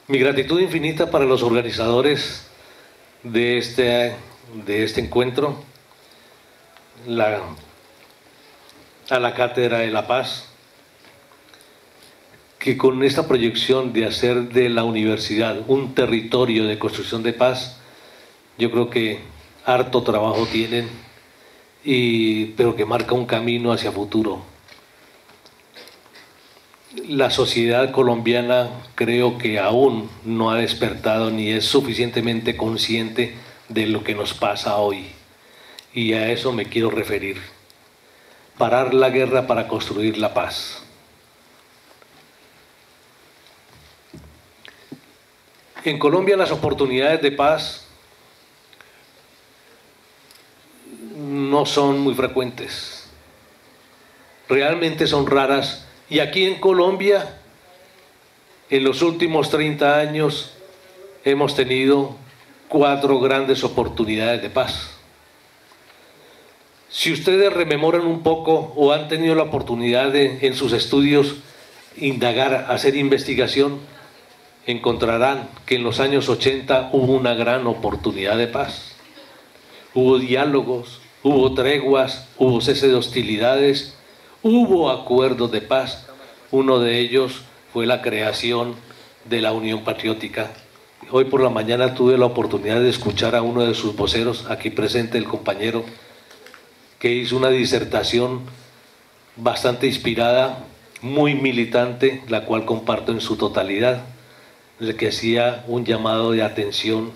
Mi gratitud infinita para los organizadores de este encuentro, a la Cátedra de la Paz, que con esta proyección de hacer de la universidad un territorio de construcción de paz, yo creo que harto trabajo tienen, pero que marca un camino hacia futuro. La sociedad colombiana creo que aún no ha despertado ni es suficientemente consciente de lo que nos pasa hoy. Y a eso me quiero referir. Parar la guerra para construir la paz. En Colombia las oportunidades de paz no son muy frecuentes. Realmente son raras. Y aquí en Colombia, en los últimos 30 años, hemos tenido 4 grandes oportunidades de paz. Si ustedes rememoran un poco o han tenido la oportunidad de, en sus estudios, indagar, hacer investigación, encontrarán que en los años 80 hubo una gran oportunidad de paz. Hubo diálogos, hubo treguas, hubo cese de hostilidades, hubo acuerdos de paz. Uno de ellos fue la creación de la Unión Patriótica. Hoy por la mañana tuve la oportunidad de escuchar a uno de sus voceros, aquí presente el compañero, que hizo una disertación bastante inspirada, muy militante, la cual comparto en su totalidad, en el que hacía un llamado de atención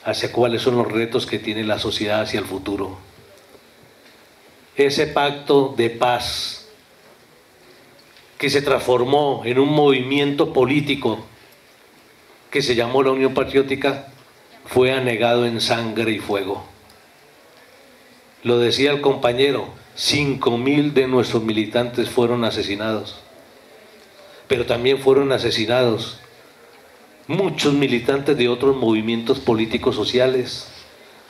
hacia cuáles son los retos que tiene la sociedad hacia el futuro. Ese pacto de paz que se transformó en un movimiento político que se llamó la Unión Patriótica fue anegado en sangre y fuego. Lo decía el compañero, 5.000 de nuestros militantes fueron asesinados, pero también fueron asesinados muchos militantes de otros movimientos políticos sociales,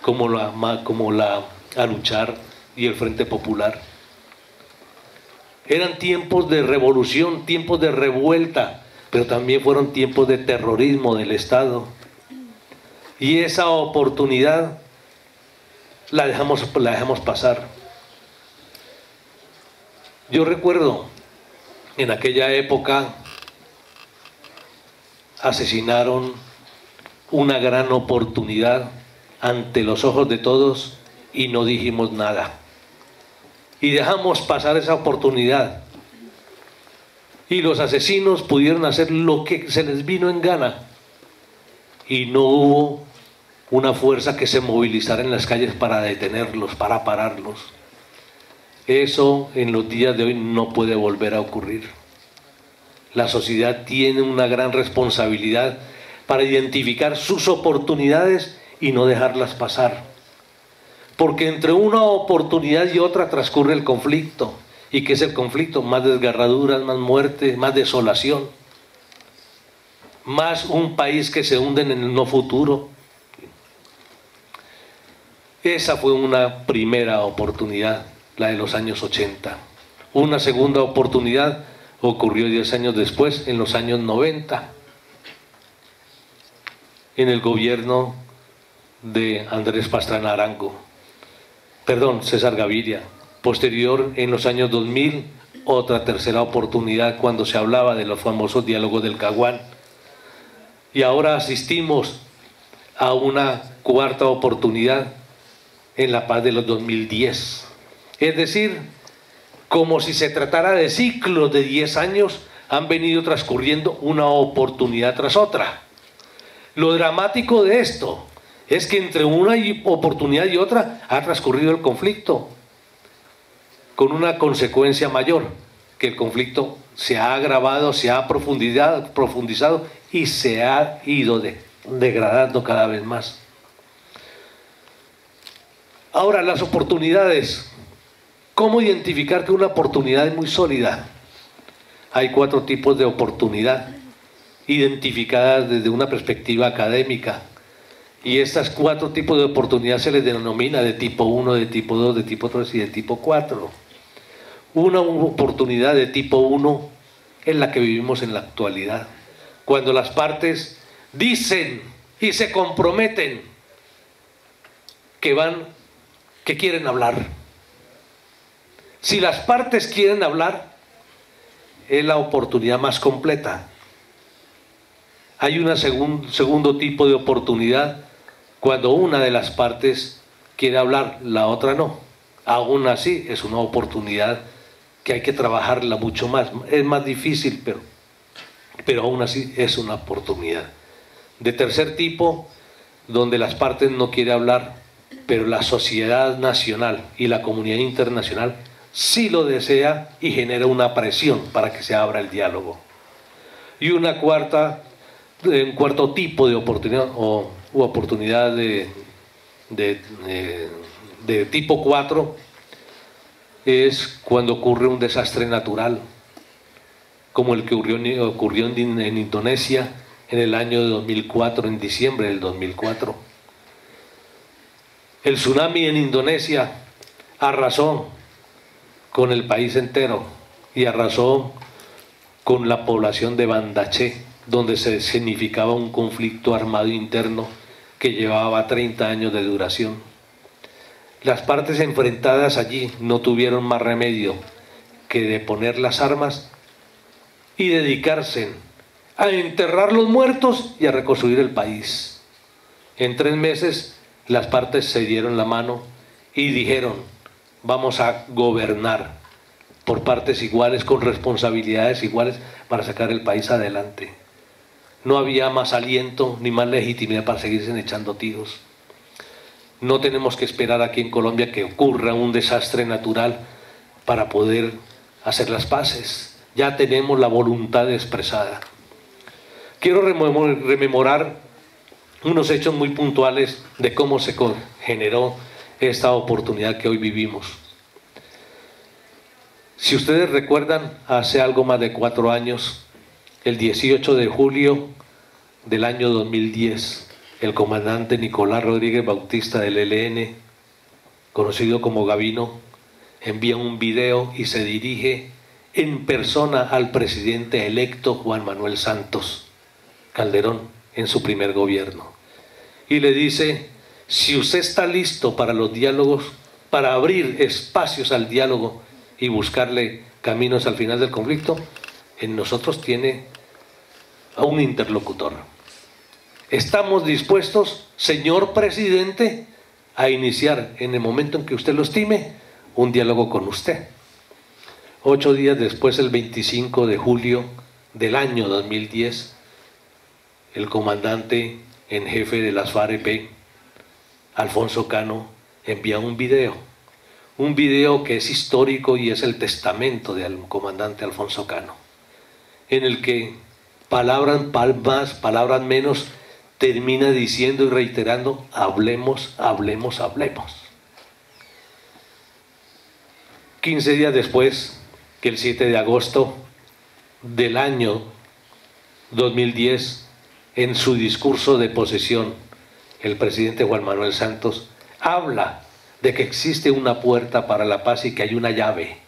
como la Aluchar y el Frente Popular. Eran tiempos de revolución, tiempos de revuelta, pero también fueron tiempos de terrorismo del Estado. Y esa oportunidad la dejamos pasar. Yo recuerdo, en aquella época asesinaron una gran oportunidad ante los ojos de todos y no dijimos nada. Y dejamos pasar esa oportunidad. Y los asesinos pudieron hacer lo que se les vino en gana. Y no hubo una fuerza que se movilizara en las calles para detenerlos, para pararlos. Eso en los días de hoy no puede volver a ocurrir. La sociedad tiene una gran responsabilidad para identificar sus oportunidades y no dejarlas pasar. Porque entre una oportunidad y otra transcurre el conflicto. ¿Y qué es el conflicto? Más desgarraduras, más muerte, más desolación. Más un país que se hunde en el no futuro. Esa fue una primera oportunidad, la de los años 80. Una segunda oportunidad ocurrió 10 años después, en los años 90, en el gobierno de Andrés Pastrana Arango, César Gaviria. Posterior, en los años 2000, otra tercera oportunidad cuando se hablaba de los famosos diálogos del Caguán. Y ahora asistimos a una cuarta oportunidad en la paz de los 2010. Es decir, como si se tratara de ciclos de 10 años, han venido transcurriendo una oportunidad tras otra. Lo dramático de esto es que entre una oportunidad y otra ha transcurrido el conflicto, con una consecuencia mayor, que el conflicto se ha agravado, se ha profundizado y se ha ido degradando cada vez más. Ahora, las oportunidades. ¿Cómo identificar que una oportunidad es muy sólida? Hay 4 tipos de oportunidad identificadas desde una perspectiva académica. Y estas 4 tipos de oportunidad se les denomina de tipo 1, de tipo 2, de tipo 3 y de tipo 4. Una oportunidad de tipo 1 es la que vivimos en la actualidad, cuando las partes dicen y se comprometen que quieren hablar. Si las partes quieren hablar, es la oportunidad más completa. Hay un segundo tipo de oportunidad cuando una de las partes quiere hablar, la otra no. Aún así es una oportunidad que hay que trabajarla mucho más. Es más difícil, pero aún así es una oportunidad. De tercer tipo, donde las partes no quieren hablar, pero la sociedad nacional y la comunidad internacional sí lo desea y genera una presión para que se abra el diálogo. Y un cuarto tipo de oportunidad u oportunidad de tipo 4 es cuando ocurre un desastre natural, como el que ocurrió en Indonesia en el año de 2004, en diciembre del 2004. El tsunami en Indonesia arrasó con el país entero y arrasó con la población de Banda Aceh, donde se significaba un conflicto armado interno que llevaba 30 años de duración. Las partes enfrentadas allí no tuvieron más remedio que de poner las armas y dedicarse a enterrar los muertos y a reconstruir el país. En 3 meses las partes se dieron la mano y dijeron: vamos a gobernar por partes iguales, con responsabilidades iguales para sacar el país adelante. No había más aliento ni más legitimidad para seguirse echando tiros. No tenemos que esperar aquí en Colombia que ocurra un desastre natural para poder hacer las paces. Ya tenemos la voluntad expresada. Quiero rememorar unos hechos muy puntuales de cómo se generó esta oportunidad que hoy vivimos. Si ustedes recuerdan, hace algo más de 4 años, el 18 de julio del año 2010, el comandante Nicolás Rodríguez Bautista del ELN, conocido como Gavino, envía un video y se dirige en persona al presidente electo Juan Manuel Santos Calderón en su primer gobierno. Y le dice: si usted está listo para los diálogos, para abrir espacios al diálogo y buscarle caminos al final del conflicto, en nosotros tiene a un interlocutor. Estamos dispuestos, señor presidente, a iniciar en el momento en que usted lo estime un diálogo con usted. 8 días después, el 25 de julio del año 2010, el comandante en jefe de las FAREP, Alfonso Cano, envía un video que es histórico y es el testamento del comandante Alfonso Cano, en el que palabras más, palabras menos, termina diciendo y reiterando: hablemos, hablemos, hablemos. 15 días después, que el 7 de agosto del año 2010, en su discurso de posesión, el presidente Juan Manuel Santos habla de que existe una puerta para la paz y que hay una llave,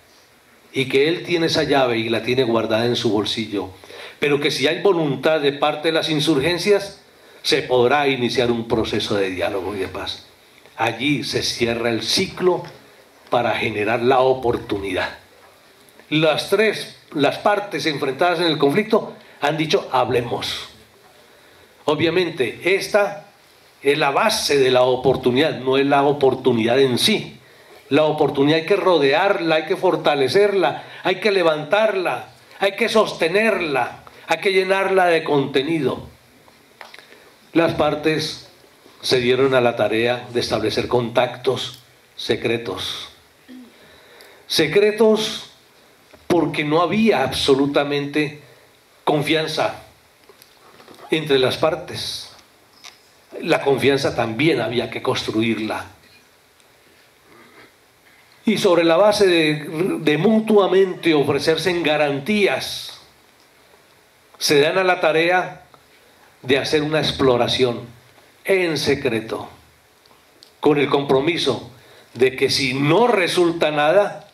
y que él tiene esa llave y la tiene guardada en su bolsillo, pero que si hay voluntad de parte de las insurgencias, se podrá iniciar un proceso de diálogo y de paz. Allí se cierra el ciclo para generar la oportunidad. Las partes enfrentadas en el conflicto han dicho: hablemos. Obviamente esta es la base de la oportunidad, no es la oportunidad en sí. La oportunidad hay que rodearla, hay que fortalecerla, hay que levantarla, hay que sostenerla, hay que llenarla de contenido. Las partes se dieron a la tarea de establecer contactos secretos. Secretos porque no había absolutamente confianza entre las partes. La confianza también había que construirla. Y sobre la base de mutuamente ofrecerse en garantías, se dan a la tarea de hacer una exploración en secreto, con el compromiso de que si no resulta nada,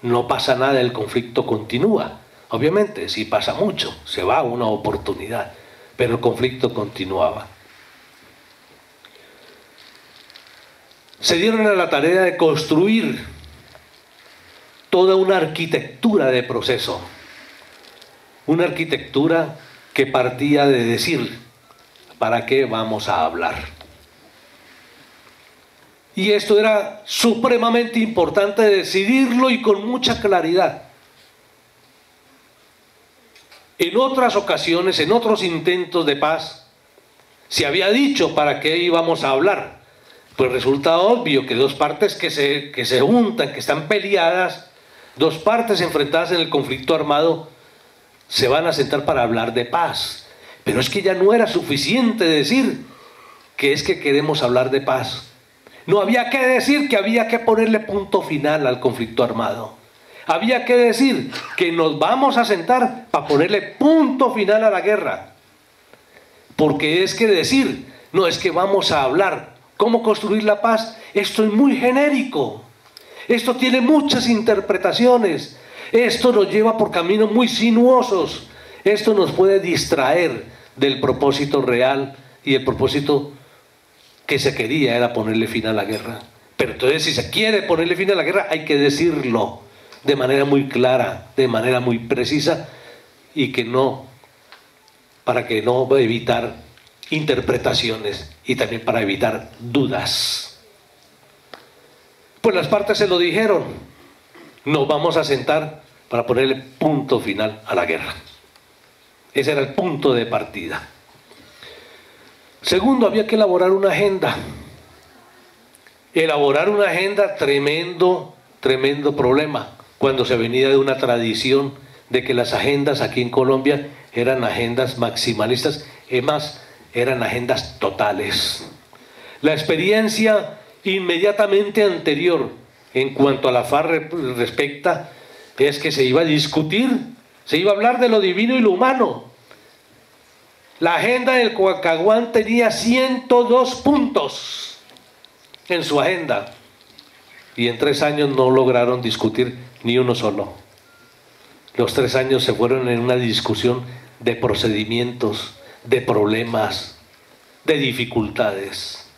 no pasa nada, el conflicto continúa. Obviamente, si pasa mucho, se va una oportunidad, pero el conflicto continuaba. Se dieron a la tarea de construir toda una arquitectura de proceso, una arquitectura que partía de decir, ¿para qué vamos a hablar? Y esto era supremamente importante decidirlo y con mucha claridad. En otras ocasiones, en otros intentos de paz, se había dicho para qué íbamos a hablar. Pues resulta obvio que dos partes que se juntan, que están peleadas, dos partes enfrentadas en el conflicto armado, se van a sentar para hablar de paz. Pero es que ya no era suficiente decir que es que queremos hablar de paz. No había que decir que había que ponerle punto final al conflicto armado. Había que decir que nos vamos a sentar para ponerle punto final a la guerra. Porque es que decir, no es que vamos a hablar cómo construir la paz, esto es muy genérico. Esto tiene muchas interpretaciones. Esto nos lleva por caminos muy sinuosos. Esto nos puede distraer del propósito real, y el propósito que se quería era ponerle fin a la guerra. Pero entonces, si se quiere ponerle fin a la guerra, hay que decirlo de manera muy clara, de manera muy precisa, y que no, para que no evitar interpretaciones y también para evitar dudas. Pues las partes se lo dijeron: nos vamos a sentar para ponerle punto final a la guerra. Ese era el punto de partida. Segundo, había que elaborar una agenda. Elaborar una agenda, tremendo problema, cuando se venía de una tradición de que las agendas aquí en Colombia eran agendas maximalistas, es más, eran agendas totales. La experiencia inmediatamente anterior en cuanto a la FARC respecta es que se iba a discutir, se iba a hablar de lo divino y lo humano. La agenda del Caguán tenía 102 puntos en su agenda, y en 3 años no lograron discutir ni uno solo. Los 3 años se fueron en una discusión de procedimientos, de problemas, de dificultades.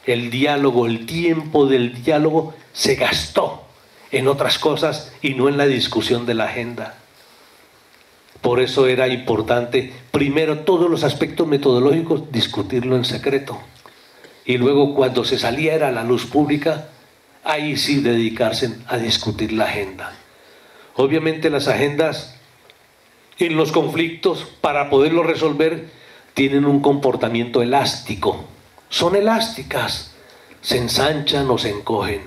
El diálogo, el tiempo del diálogo se gastó en otras cosas y no en la discusión de la agenda. Por eso era importante, primero, todos los aspectos metodológicos, discutirlo en secreto. Y luego, cuando se saliera a la luz pública, ahí sí dedicarse a discutir la agenda. Obviamente las agendas en los conflictos, para poderlos resolver, tienen un comportamiento elástico. Son elásticas, se ensanchan o se encogen,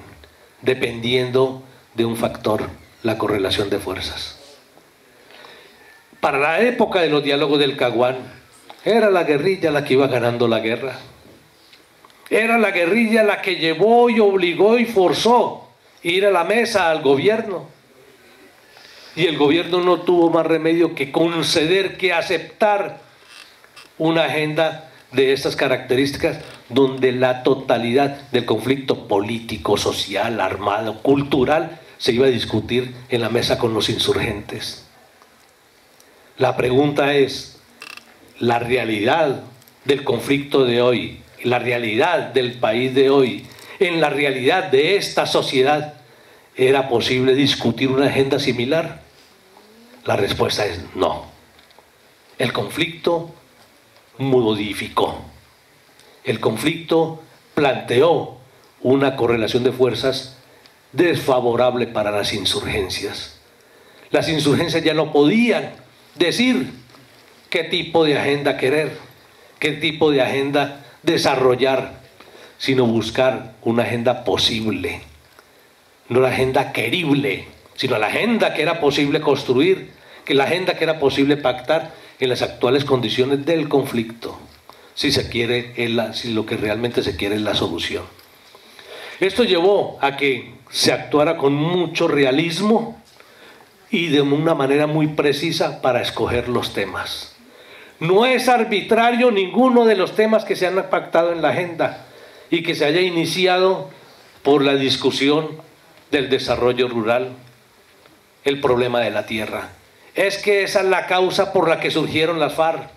dependiendo de un factor, la correlación de fuerzas. Para la época de los diálogos del Caguán, era la guerrilla la que iba ganando la guerra. Era la guerrilla la que llevó y obligó y forzó ir a la mesa al gobierno. Y el gobierno no tuvo más remedio que conceder, que aceptar una agenda de estas características, donde la totalidad del conflicto político, social, armado, cultural, se iba a discutir en la mesa con los insurgentes. La pregunta es, la realidad del conflicto de hoy, la realidad del país de hoy, en la realidad de esta sociedad, ¿era posible discutir una agenda similar? La respuesta es no. El conflicto modificó. El conflicto planteó una correlación de fuerzas desfavorable para las insurgencias. Las insurgencias ya no podían decir qué tipo de agenda querer, qué tipo de agenda desarrollar, sino buscar una agenda posible, no la agenda querible, sino la agenda que era posible construir, que la agenda que era posible pactar en las actuales condiciones del conflicto, si se quiere, si lo que realmente se quiere es la solución. Esto llevó a que se actuara con mucho realismo y de una manera muy precisa para escoger los temas. No es arbitrario ninguno de los temas que se han pactado en la agenda y que se haya iniciado por la discusión del desarrollo rural, el problema de la tierra. Es que esa es la causa por la que surgieron las FARC.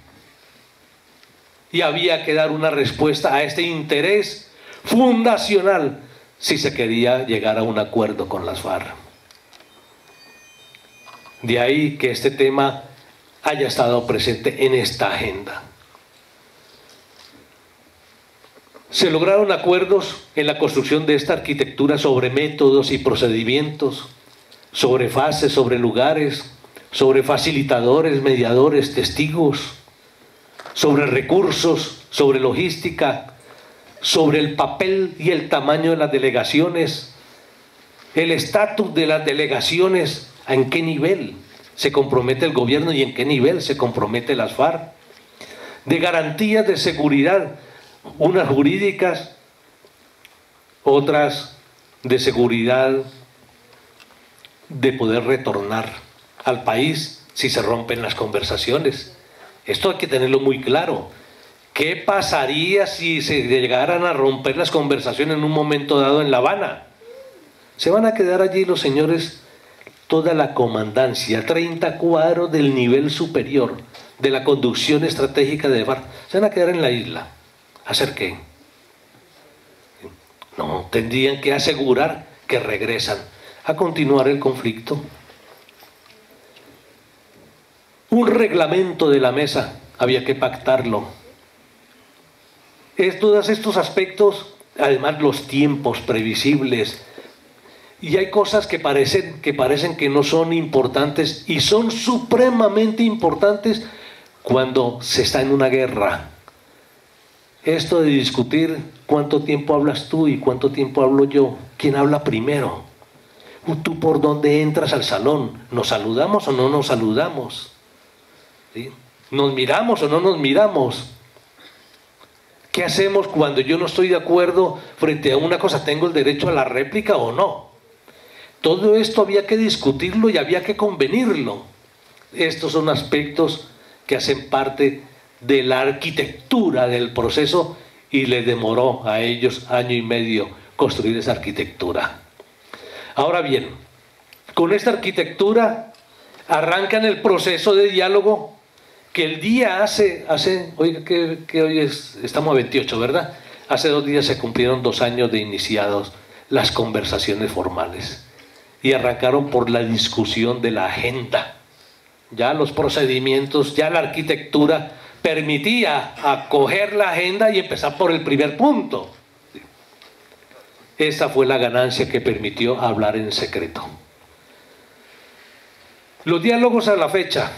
y había que dar una respuesta a este interés fundacional si se quería llegar a un acuerdo con las FARC. De ahí que este tema haya estado presente en esta agenda. Se lograron acuerdos en la construcción de esta arquitectura sobre métodos y procedimientos, sobre fases, sobre lugares, sobre facilitadores, mediadores, testigos, sobre recursos, sobre logística, sobre el papel y el tamaño de las delegaciones, el estatus de las delegaciones, en qué nivel se compromete el gobierno y en qué nivel se compromete las FARC, de garantías de seguridad, unas jurídicas, otras de seguridad de poder retornar al país si se rompen las conversaciones. Esto hay que tenerlo muy claro. ¿Qué pasaría si se llegaran a romper las conversaciones en un momento dado en La Habana? Se van a quedar allí los señores, toda la comandancia, 30 cuadros del nivel superior de la conducción estratégica de FARC, se van a quedar en la isla. ¿Hacer qué? No, tendrían que asegurar que regresan a continuar el conflicto. Un reglamento de la mesa, había que pactarlo. Todos estos aspectos, además los tiempos previsibles, y hay cosas que parecen que no son importantes y son supremamente importantes cuando se está en una guerra. Esto de discutir cuánto tiempo hablas tú y cuánto tiempo hablo yo, ¿quién habla primero? ¿Tú por dónde entras al salón? ¿Nos saludamos o no nos saludamos? ¿Sí? ¿Nos miramos o no nos miramos? ¿Qué hacemos cuando yo no estoy de acuerdo frente a una cosa? ¿Tengo el derecho a la réplica o no? Todo esto había que discutirlo y había que convenirlo. Estos son aspectos que hacen parte de la arquitectura del proceso y les demoró a ellos 1 año y medio construir esa arquitectura. Ahora bien, con esta arquitectura arrancan el proceso de diálogo que el día oiga, que hoy estamos a 28, ¿verdad? Hace 2 días se cumplieron 2 años de iniciados las conversaciones formales y arrancaron por la discusión de la agenda. Ya los procedimientos, ya la arquitectura permitía acoger la agenda y empezar por el primer punto. Esa fue la ganancia que permitió hablar en secreto. Los diálogos a la fecha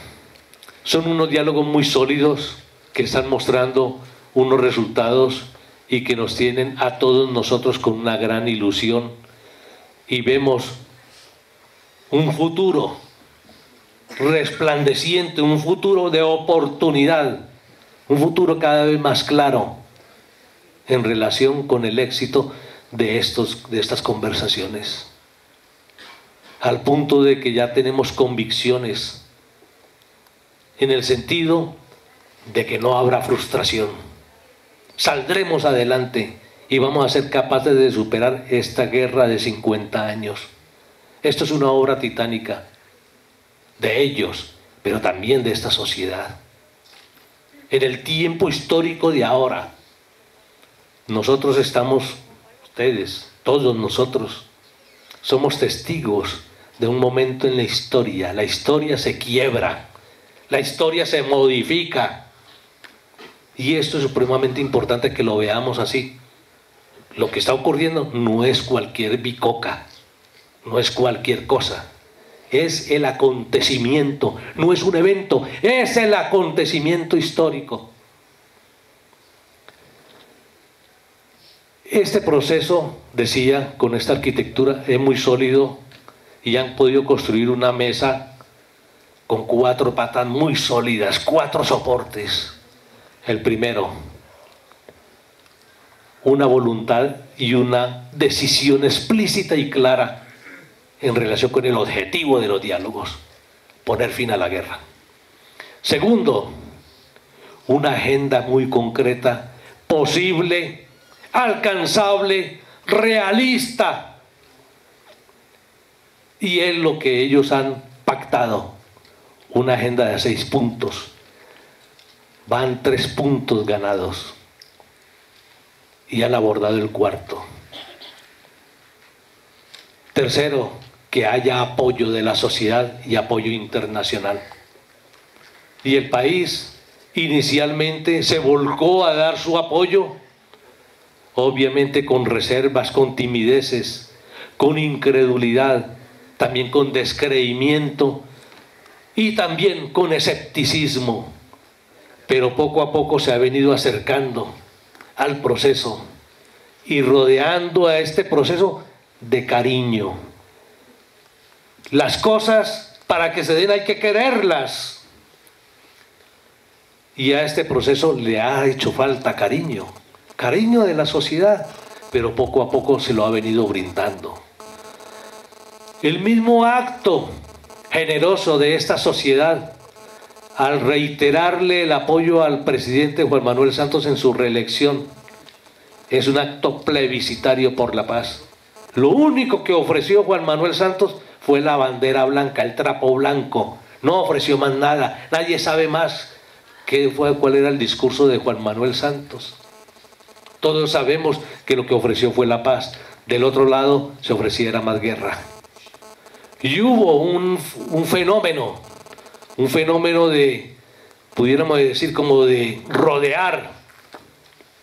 son unos diálogos muy sólidos que están mostrando unos resultados y que nos tienen a todos nosotros con una gran ilusión y vemos un futuro resplandeciente, un futuro de oportunidad, un futuro cada vez más claro en relación con el éxito de estas conversaciones, al punto de que ya tenemos convicciones en el sentido de que no habrá frustración. Saldremos adelante y vamos a ser capaces de superar esta guerra de 50 años. Esto es una obra titánica de ellos, pero también de esta sociedad. En el tiempo histórico de ahora, nosotros estamos, ustedes, todos nosotros, somos testigos de un momento en la historia se quiebra, la historia se modifica, y esto es supremamente importante que lo veamos así. Lo que está ocurriendo no es cualquier bicoca, no es cualquier cosa, es el acontecimiento, no es un evento, es el acontecimiento histórico. Este proceso, decía, con esta arquitectura es muy sólido y han podido construir una mesa con 4 patas muy sólidas, 4 soportes. El primero, una voluntad y una decisión explícita y clara en relación con el objetivo de los diálogos, poner fin a la guerra. Segundo, una agenda muy concreta, posible, alcanzable, realista. Y es lo que ellos han pactado, una agenda de 6 puntos. Van 3 puntos ganados y han abordado el cuarto. Tercero, que haya apoyo de la sociedad y apoyo internacional. Y el país inicialmente se volcó a dar su apoyo, obviamente con reservas, con timideces, con incredulidad, también con descreimiento y también con escepticismo, pero poco a poco se ha venido acercando al proceso y rodeando a este proceso de cariño. Las cosas, para que se den, hay que quererlas, y a este proceso le ha hecho falta cariño, cariño de la sociedad, pero poco a poco se lo ha venido brindando. El mismo acto generoso de esta sociedad al reiterarle el apoyo al presidente Juan Manuel Santos en su reelección es un acto plebiscitario por la paz. Lo único que ofreció Juan Manuel Santos fue la bandera blanca, el trapo blanco. No ofreció más nada. Nadie sabe más cuál era el discurso de Juan Manuel Santos. Todos sabemos que lo que ofreció fue la paz. Del otro lado se ofreciera más guerra. Y hubo un fenómeno de, pudiéramos decir, como de rodear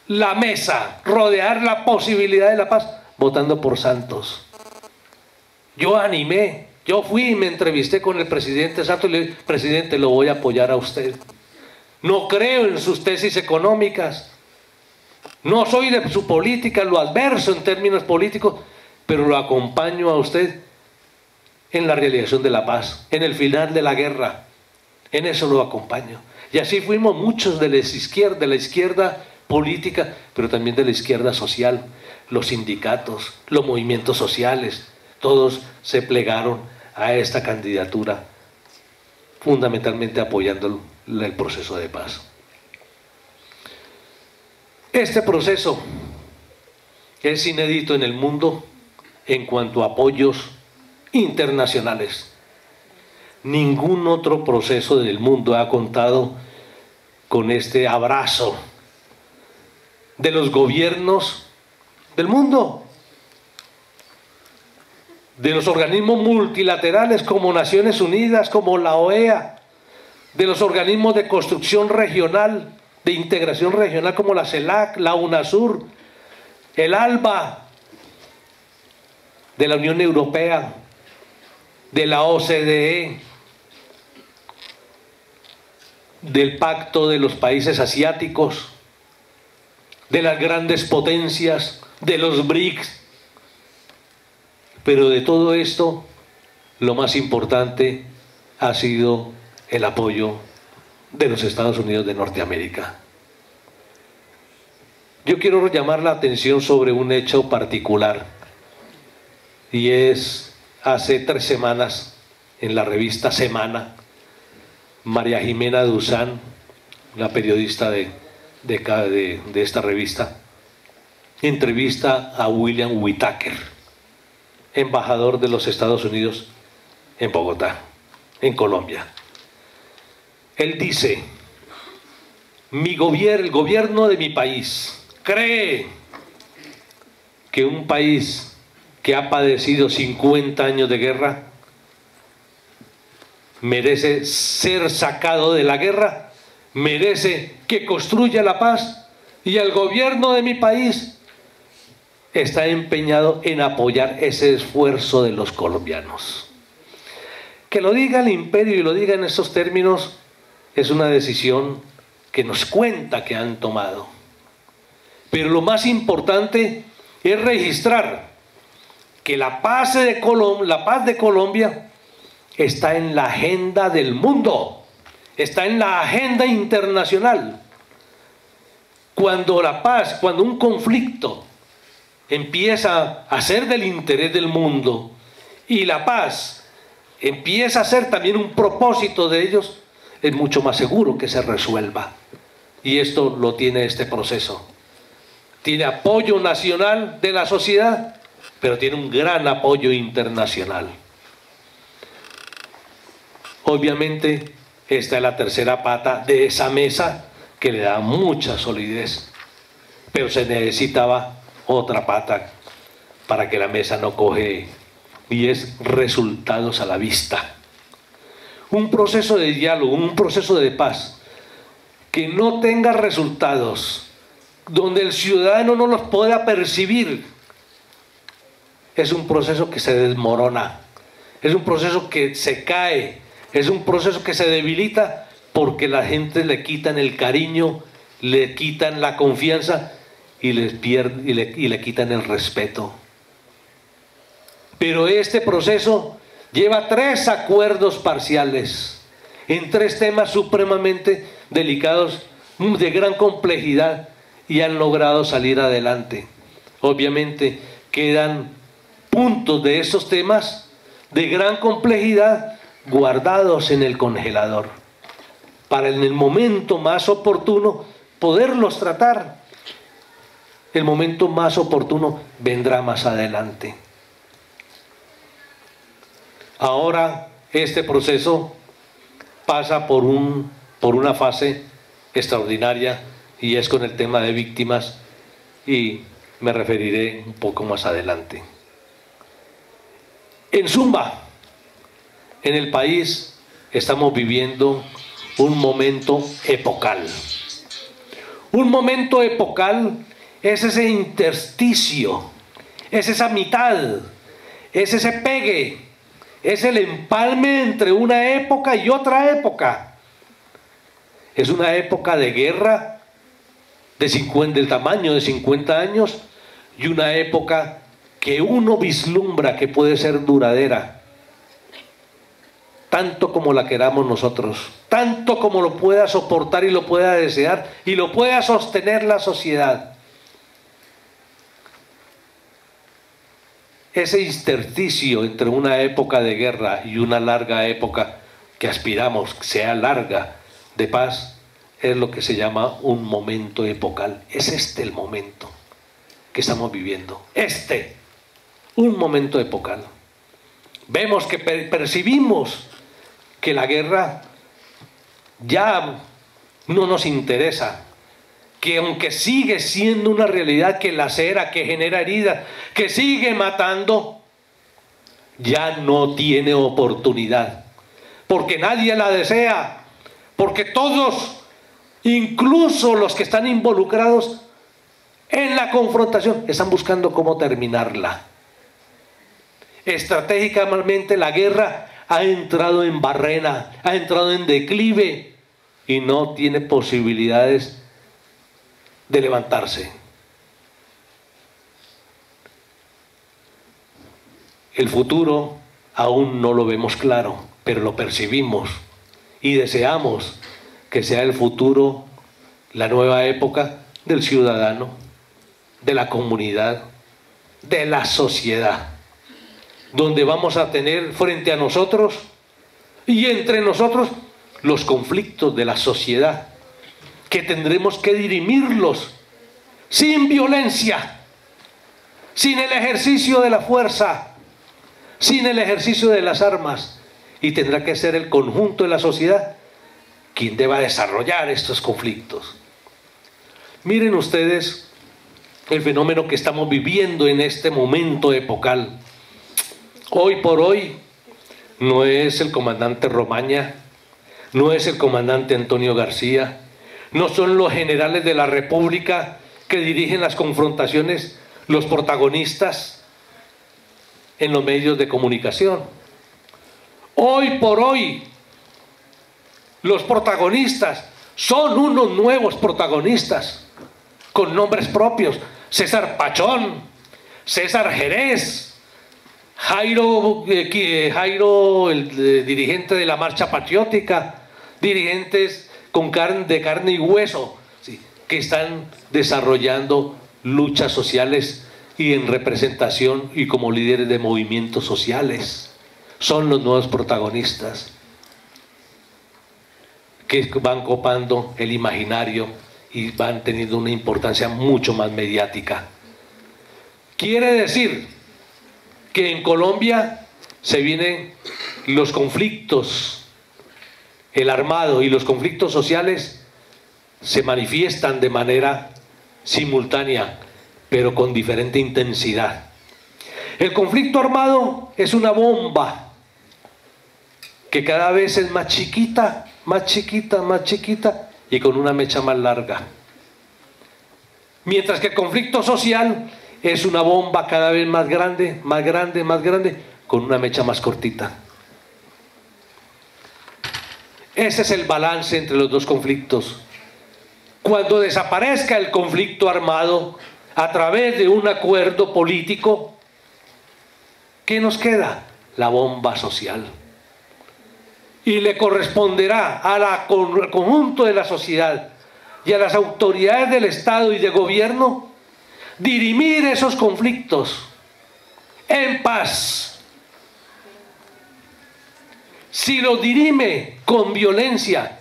la mesa, rodear la posibilidad de la paz, votando por Santos. Yo animé, yo fui y me entrevisté con el presidente Santos y le dije: presidente, lo voy a apoyar a usted. No creo en sus tesis económicas, no soy de su política, lo adverso en términos políticos, pero lo acompaño a usted en la realización de la paz, en el final de la guerra, en eso lo acompaño. Y así fuimos muchos de la izquierda política, pero también de la izquierda social, los sindicatos, los movimientos sociales, todos se plegaron a esta candidatura, fundamentalmente apoyando el proceso de paz. Este proceso es inédito en el mundo en cuanto a apoyos internacionales. Ningún otro proceso del mundo ha contado con este abrazo de los gobiernos del mundo, de los organismos multilaterales como Naciones Unidas, como la OEA, de los organismos de construcción regional, de integración regional como la CELAC, la UNASUR, el ALBA, de la Unión Europea, de la OCDE, del Pacto de los Países Asiáticos, de las grandes potencias, de los BRICS. Pero de todo esto, lo más importante ha sido el apoyo de los Estados Unidos de Norteamérica. Yo quiero llamar la atención sobre un hecho particular, y es hace 3 semanas en la revista Semana, María Jimena Duzán, la periodista de esta revista, entrevista a William Whitaker, embajador de los Estados Unidos en Bogotá, en Colombia. Él dice: el gobierno de mi país cree que un país que ha padecido 50 años de guerra merece ser sacado de la guerra, merece que construya la paz, y el gobierno de mi país está empeñado en apoyar ese esfuerzo de los colombianos. Que lo diga el imperio y lo diga en estos términos es una decisión que nos cuenta que han tomado. Pero lo más importante es registrar que la paz de Colombia está en la agenda del mundo, está en la agenda internacional. Cuando la paz, cuando un conflicto empieza a ser del interés del mundo y la paz empieza a ser también un propósito de ellos, es mucho más seguro que se resuelva. Y esto lo tiene este proceso. Tiene apoyo nacional de la sociedad, pero tiene un gran apoyo internacional. Obviamente, esta es la tercera pata de esa mesa que le da mucha solidez, pero se necesitaba otra pata para que la mesa no coge, y es resultados a la vista. Un proceso de diálogo, un proceso de paz que no tenga resultados, donde el ciudadano no los pueda percibir, es un proceso que se desmorona, es un proceso que se cae, es un proceso que se debilita porque la gente le quitan el cariño, le quitan la confianza y le quitan el respeto. Pero este proceso lleva 3 acuerdos parciales en 3 temas supremamente delicados, de gran complejidad, y han logrado salir adelante. Obviamente quedan puntos de esos temas de gran complejidad guardados en el congelador para en el momento más oportuno poderlos tratar. El momento más oportuno vendrá más adelante. Ahora este proceso pasa por una fase extraordinaria, y es con el tema de víctimas, y me referiré un poco más adelante. En suma, en el país estamos viviendo un momento epocal. Un momento epocal es ese intersticio, es esa mitad, es ese pegue, es el empalme entre una época y otra época. Es una época de guerra del tamaño de 50 años y una época que uno vislumbra que puede ser duradera, tanto como la queramos nosotros, tanto como lo pueda soportar y lo pueda desear y lo pueda sostener la sociedad. Ese intersticio entre una época de guerra y una larga época que aspiramos que sea larga de paz es lo que se llama un momento epocal. Es este el momento que estamos viviendo. Un momento epocal. Vemos que percibimos que la guerra ya no nos interesa, que aunque sigue siendo una realidad que lacera, que genera heridas, que sigue matando, ya no tiene oportunidad, porque nadie la desea, porque todos, incluso los que están involucrados en la confrontación, están buscando cómo terminarla. Estratégicamente la guerra ha entrado en barrena, ha entrado en declive y no tiene posibilidades de levantarse. El futuro aún no lo vemos claro, pero lo percibimos y deseamos que sea el futuro, la nueva época del ciudadano, de la comunidad, de la sociedad, donde vamos a tener frente a nosotros y entre nosotros los conflictos de la sociedad, que tendremos que dirimirlos sin violencia, sin el ejercicio de la fuerza, sin el ejercicio de las armas, y tendrá que ser el conjunto de la sociedad quien deba desarrollar estos conflictos. Miren ustedes el fenómeno que estamos viviendo en este momento epocal. Hoy por hoy no es el comandante Romaña, no es el comandante Antonio García, no son los generales de la República que dirigen las confrontaciones los protagonistas en los medios de comunicación. Hoy por hoy los protagonistas son unos nuevos protagonistas con nombres propios: César Pachón, César Jerez, Jairo, el dirigente de la Marcha Patriótica, dirigentes de carne y hueso, ¿sí?, que están desarrollando luchas sociales y en representación y como líderes de movimientos sociales. Son los nuevos protagonistas que van copando el imaginario y van teniendo una importancia mucho más mediática. Quiere decir que en Colombia se vienen los conflictos, el armado y los conflictos sociales se manifiestan de manera simultánea, pero con diferente intensidad. El conflicto armado es una bomba que cada vez es más chiquita, más chiquita, más chiquita y con una mecha más larga. Mientras que el conflicto social es una bomba cada vez más grande, más grande, más grande, con una mecha más cortita. Ese es el balance entre los dos conflictos. Cuando desaparezca el conflicto armado a través de un acuerdo político, ¿qué nos queda? La bomba social. Y le corresponderá al conjunto de la sociedad y a las autoridades del Estado y de gobierno dirimir esos conflictos en paz. Si lo dirime con violencia,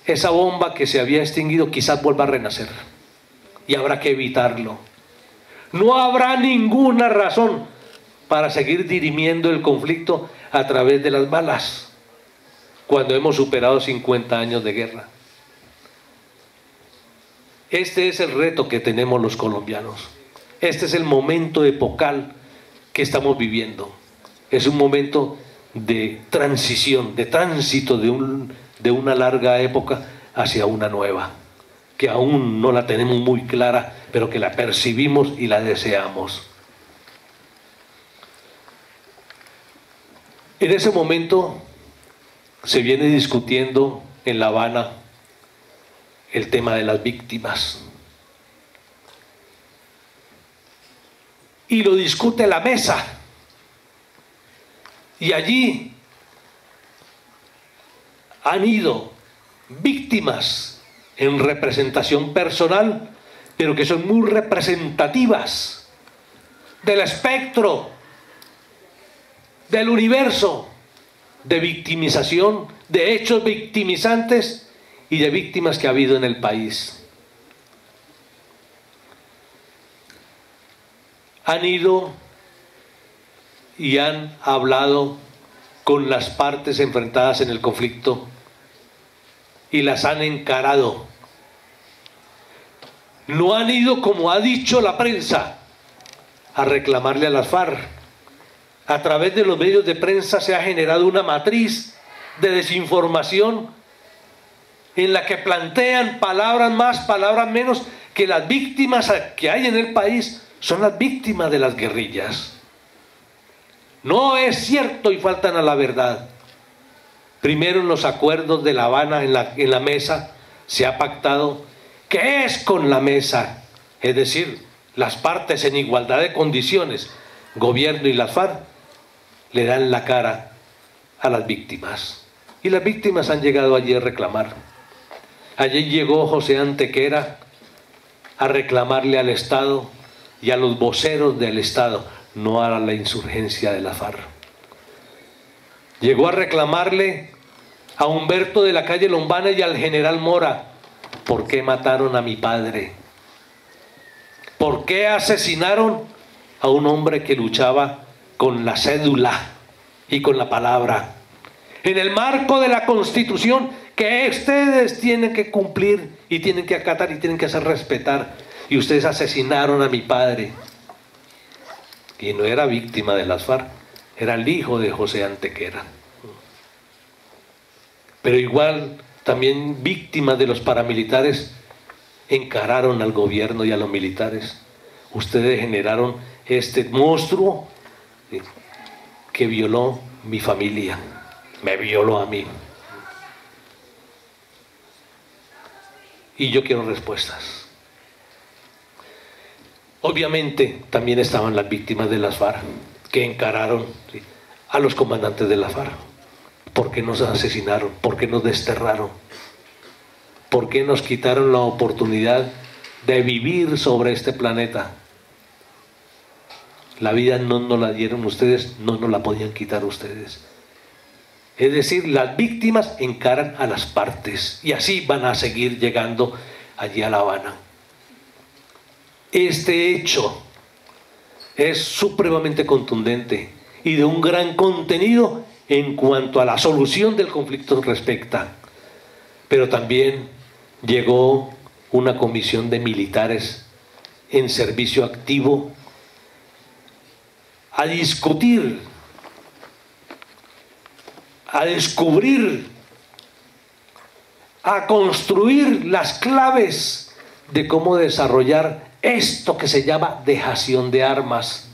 esa bomba que se había extinguido quizás vuelva a renacer y habrá que evitarlo. No habrá ninguna razón para seguir dirimiendo el conflicto a través de las balas cuando hemos superado 50 años de guerra. Este es el reto que tenemos los colombianos. Este es el momento epocal que estamos viviendo. Es un momento de transición, de tránsito de una larga época hacia una nueva, que aún no la tenemos muy clara, pero que la percibimos y la deseamos. En ese momento se viene discutiendo en La Habana el tema de las víctimas. Y lo discute la mesa. Y allí han ido víctimas en representación personal, pero que son muy representativas del espectro, del universo de victimización, de hechos victimizantes y de víctimas que ha habido en el país. Han ido y han hablado con las partes enfrentadas en el conflicto y las han encarado. No han ido, como ha dicho la prensa, a reclamarle a las FARC. A través de los medios de prensa se ha generado una matriz de desinformación en la que plantean palabras más, palabras menos, que las víctimas que hay en el país son las víctimas de las guerrillas. No es cierto y faltan a la verdad. Primero, en los acuerdos de La Habana, en la mesa, se ha pactado que es con la mesa, es decir, las partes en igualdad de condiciones, gobierno y las FARC, le dan la cara a las víctimas. Y las víctimas han llegado allí a reclamar. Allí llegó José Antequera a reclamarle al Estado y a los voceros del Estado, no a la insurgencia de la FARC. Llegó a reclamarle a Humberto de la Calle Lombana y al general Mora: ¿por qué mataron a mi padre? ¿Por qué asesinaron a un hombre que luchaba con la cédula y con la palabra? En el marco de la Constitución que ustedes tienen que cumplir y tienen que acatar y tienen que hacer respetar, y ustedes asesinaron a mi padre. Y no era víctima de las FARC, era el hijo de José Antequera. Pero igual también víctimas de los paramilitares encararon al gobierno y a los militares. Ustedes generaron este monstruo que violó mi familia, me violó a mí. Y yo quiero respuestas. Obviamente también estaban las víctimas de las FARC que encararon, ¿sí?, a los comandantes de la FARC. ¿Por qué nos asesinaron? ¿Por qué nos desterraron? ¿Por qué nos quitaron la oportunidad de vivir sobre este planeta? La vida no nos la dieron ustedes, no nos la podían quitar ustedes. Es decir, las víctimas encaran a las partes y así van a seguir llegando allí a La Habana. Este hecho es supremamente contundente y de un gran contenido en cuanto a la solución del conflicto respecta, pero también llegó una comisión de militares en servicio activo a discutir, a descubrir, a construir las claves de cómo desarrollar esto que se llama dejación de armas.